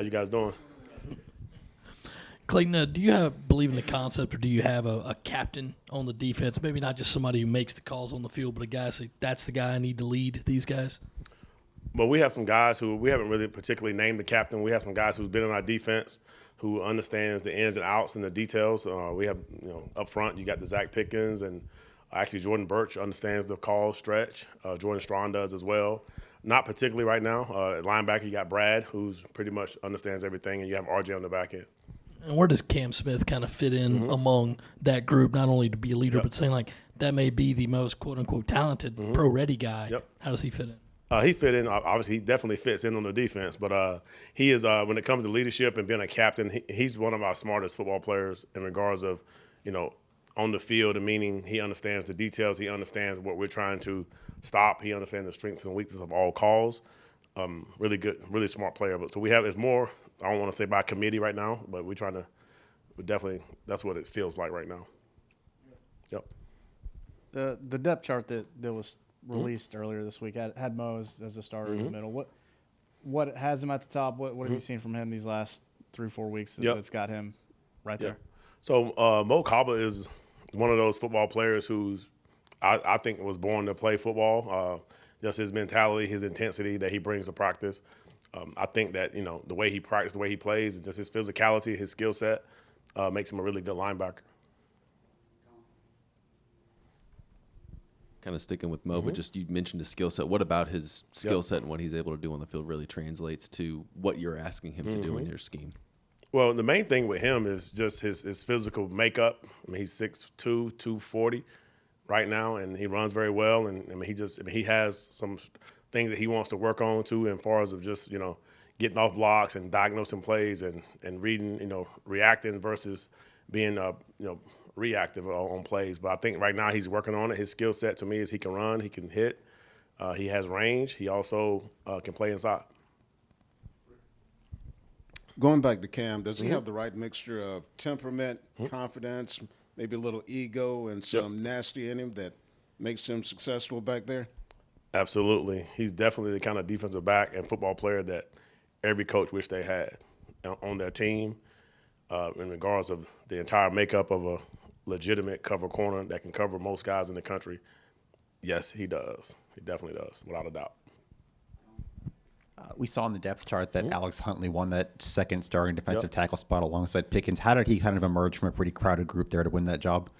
How you guys doing? Clayton, do you believe in the concept, or do you have a captain on the defense? Maybe not just somebody who makes the calls on the field, but a guy say, that's the guy I need to lead these guys? But we have some guys who we haven't really particularly named the captain. We have some guys who's been in our defense who understands the ins and outs and the details. We have, up front, you got the Zach Pickens, and actually Jordan Birch understands the call stretch. Jordan Strawn does as well. Not particularly right now. At linebacker, you got Brad, who's pretty much understands everything, and you have RJ on the back end. And where does Cam Smith kind of fit in among that group, not only to be a leader, but saying, like, that may be the most quote-unquote talented, pro-ready guy? Yep. How does he fit in? He fit in. Obviously, he definitely fits in on the defense. But he is, when it comes to leadership and being a captain, he's one of our smartest football players in regards of, on the field, meaning he understands the details. He understands what we're trying to stop. He understands the strengths and weaknesses of all calls. Really good, really smart player. But so we have, it's more, I don't want to say by committee right now, but we're definitely, that's what it feels like right now. Yep. The depth chart that was released earlier this week had Mo as a starter in the middle. What has him at the top? What have you seen from him these last 3-4 weeks that's got him right there? So Mo Kaba is one of those football players who's I think was born to play football. Just his mentality, his intensity that he brings to practice. I think that the way he practices, the way he plays, and just his physicality, his skill set makes him a really good linebacker. Kind of sticking with Mo, but just you mentioned his skill set. What about his skill set and what he's able to do on the field really translates to what you're asking him to do in your scheme? Well, the main thing with him is just his physical makeup. I mean, he's 6'2", 240 right now, and he runs very well. And I mean, he has some things that he wants to work on too, as far as of just getting off blocks and diagnosing plays and reading, reacting versus being reactive on plays. But I think right now he's working on it. His skill set to me is he can run, he can hit, he has range. He also can play inside. Going back to Cam, does he have the right mixture of temperament, confidence, maybe a little ego, and some nasty in him that makes him successful back there? Absolutely. He's definitely the kind of defensive back and football player that every coach wished they had on their team in regards of the entire makeup of a legitimate cover corner that can cover most guys in the country. Yes, he does. He definitely does, without a doubt. We saw in the depth chart that Alex Huntley won that second starting defensive tackle spot alongside Pickens. How did he kind of emerge from a pretty crowded group there to win that job?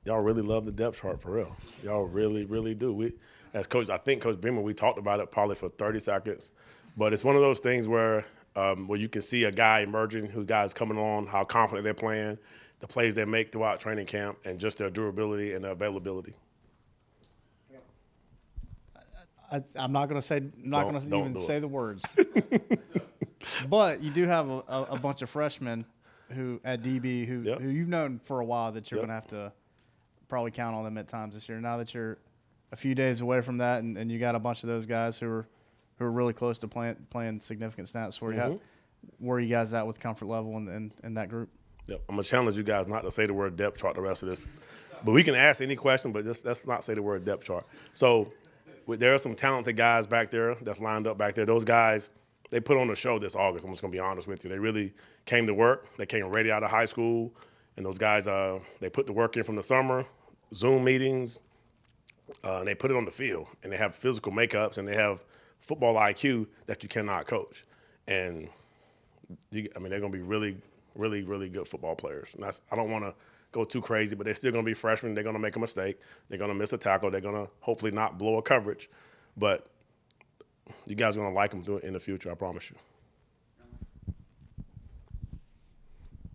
Y'all really love the depth chart for real. Y'all really, really do. As coach, I think Coach Beamer, we talked about it probably for 30 seconds, but it's one of those things where you can see a guy emerging, who guys coming on, how confident they're playing, the plays they make throughout training camp, and just their durability and their availability. I'm not going to say. I'm not going to even say the words. But you do have a bunch of freshmen who at DB who you've known for a while that you're going to have to probably count on them at times this year. Now that you're a few days away from that, and you got a bunch of those guys who are really close to playing significant snaps for you. Where are you guys at with comfort level in that group? Yep. I'm going to challenge you guys not to say the word depth chart the rest of this. But we can ask any question, but let's not say the word depth chart. So there are some talented guys back there that's lined up back there. Those guys, they put on a show this August. I'm just going to be honest with you. They really came to work. They came ready out of high school. And those guys, they put the work in from the summer, Zoom meetings, and they put it on the field. And they have physical makeups, and they have football IQ that you cannot coach. And, they're going to be really, really, really good football players. And I don't want to go too crazy, but they're still going to be freshmen. They're going to make a mistake. They're going to miss a tackle. They're going to hopefully not blow a coverage. But you guys are going to like them in the future, I promise you.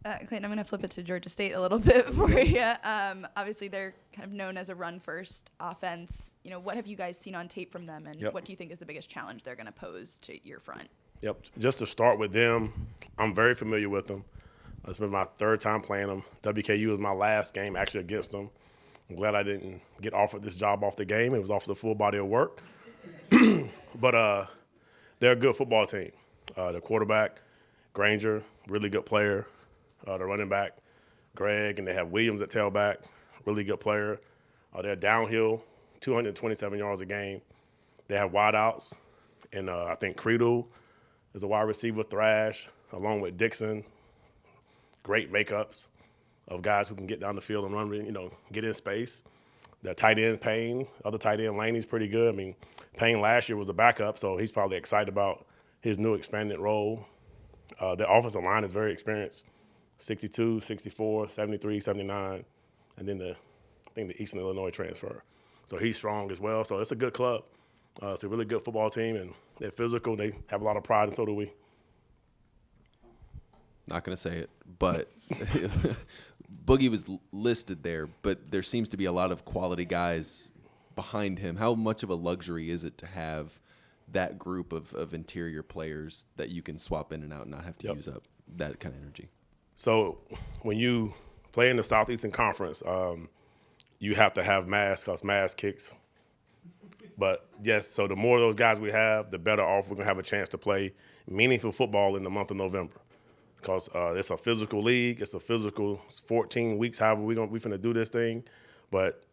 Clayton, I'm going to flip it to Georgia State a little bit for you. Obviously, they're kind of known as a run-first offense. What have you guys seen on tape from them, and what do you think is the biggest challenge they're going to pose to your front? Yep. Just to start with them, I'm very familiar with them. It's been my third time playing them. WKU was my last game actually against them. I'm glad I didn't get offered this job off the game. It was off the full body of work. But they're a good football team. The quarterback, Granger, really good player. The running back, Greg, and they have Williams at tailback, really good player. They're downhill, 227 yards a game. They have wideouts, and I think Creedle There's a wide receiver, Thrash, along with Dixon. Great makeups of guys who can get down the field and run, get in space. The tight end, Payne, other tight end, Laney's pretty good. I mean, Payne last year was the backup, so he's probably excited about his new expanded role. The offensive line is very experienced, 62, 64, 73, 79, and then I think the Eastern Illinois transfer. So he's strong as well. So it's a good club. It's a really good football team, and they're physical. They have a lot of pride, and so do we. Not going to say it, but Boogie was listed there, but there seems to be a lot of quality guys behind him. How much of a luxury is it to have that group of interior players that you can swap in and out and not have to use up that kind of energy? So when you play in the Southeastern Conference, you have to have mass because mass kicks. But, yes, so the more of those guys we have, the better off we're going to have a chance to play meaningful football in the month of November. Because it's a physical league. It's a physical 14 weeks, however we're finna do this thing. But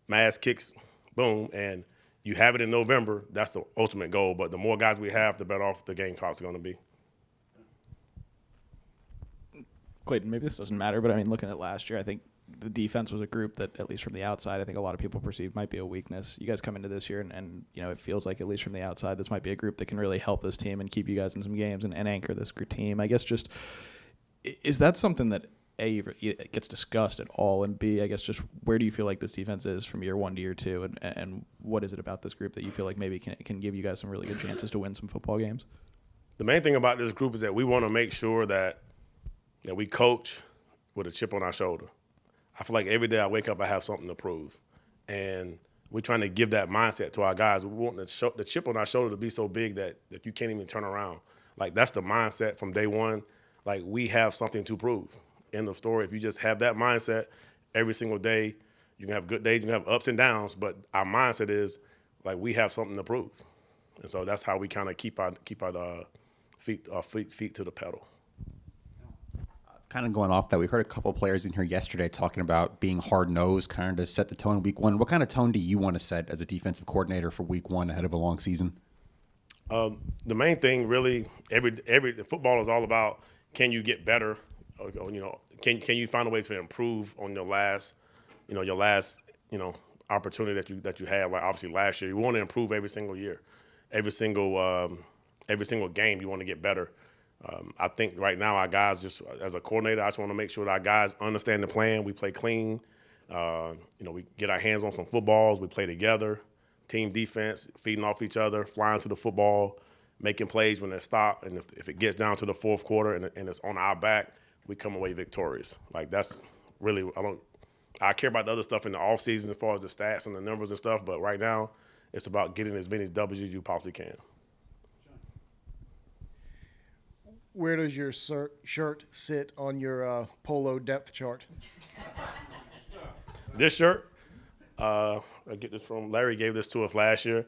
mass kicks, boom, and you have it in November. That's the ultimate goal. But the more guys we have, the better off the Gamecocks are going to be. Clayton, maybe this doesn't matter, but I mean, looking at last year, I think the defense was a group that, at least from the outside, I think a lot of people perceive might be a weakness. You guys come into this year, and it feels like, at least from the outside, this might be a group that can really help this team and keep you guys in some games and anchor this team. I guess just, is that something that, A, it gets discussed at all, and B, I guess just where do you feel like this defense is from year one to year two, and what is it about this group that you feel like maybe can give you guys some really good chances to win some football games? The main thing about this group is that we want to make sure that we coach with a chip on our shoulder. I feel like every day I wake up, I have something to prove. And we're trying to give that mindset to our guys. We want the chip on our shoulder to be so big that you can't even turn around. Like, that's the mindset from day one. Like, we have something to prove. End of story. If you just have that mindset every single day, you can have good days, you can have ups and downs, but our mindset is, like, we have something to prove. And so that's how we kind of keep our feet to the pedal. Kind of going off that, we heard a couple players in here yesterday talking about being hard-nosed, kind of to set the tone week one. What kind of tone do you want to set as a defensive coordinator for week one ahead of a long season? The main thing, really, the football is all about, can you get better? Can you find a way to improve on your last opportunity that you had? Like, obviously last year, you want to improve every single year, every single game. You want to get better. I think right now our guys, just as a coordinator, I just want to make sure that our guys understand the plan. We play clean. We get our hands on some footballs. We play together, team defense, feeding off each other, flying to the football, making plays when they stop. And if it gets down to the fourth quarter and it's on our back, we come away victorious. Like, that's really I care about the other stuff in the offseason as far as the stats and the numbers and stuff. But right now, it's about getting as many W's as you possibly can. Where does your shirt sit on your polo depth chart? This shirt, I get this from Larry. Gave this to us last year.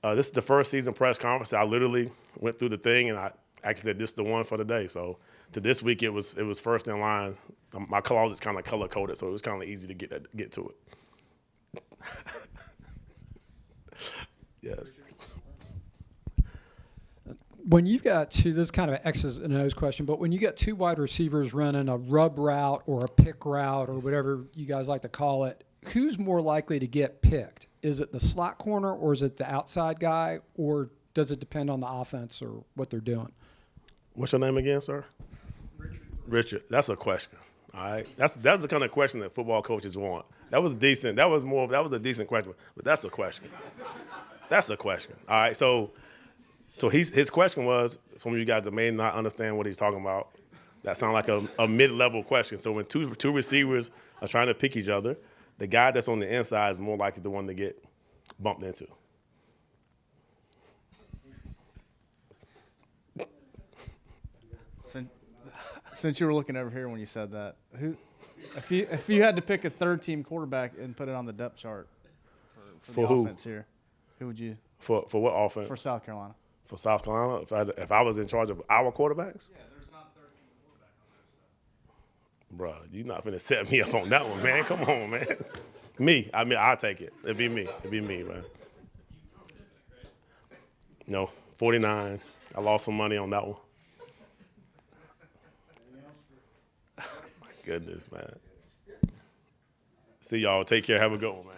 This is the first season press conference. I literally went through the thing and I actually said this is the one for the day. So to this week, it was first in line. My closet's kind of color coded, so it was kind of easy to get to it. Yes. When you've got two, this is kind of an X's and O's question, but when you got two wide receivers running a rub route or a pick route or whatever you guys like to call it, who's more likely to get picked? Is it the slot corner or is it the outside guy, or does it depend on the offense or what they're doing? What's your name again, sir? Richard. That's a question. All right. That's the kind of question that football coaches want. That was decent. That was a decent question, but that's a question. That's a question. All right. So his question was, some of you guys that may not understand what he's talking about, that sounds like a mid-level question. So when two receivers are trying to pick each other, the guy that's on the inside is more likely the one to get bumped into. Since you were looking over here when you said that, if you had to pick a third-team quarterback and put it on the depth chart for the who? offense here, who would you? For what offense? For South Carolina. For South Carolina, if I was in charge of our quarterbacks? Yeah, there's not a third-team quarterback on there. Bro, you're not finna set me up on that one, man. Come on, man. Me. I mean, I'll take it. It'd be me, man. No, 49, I lost some money on that one. My goodness, man. See y'all. Take care. Have a good one, man.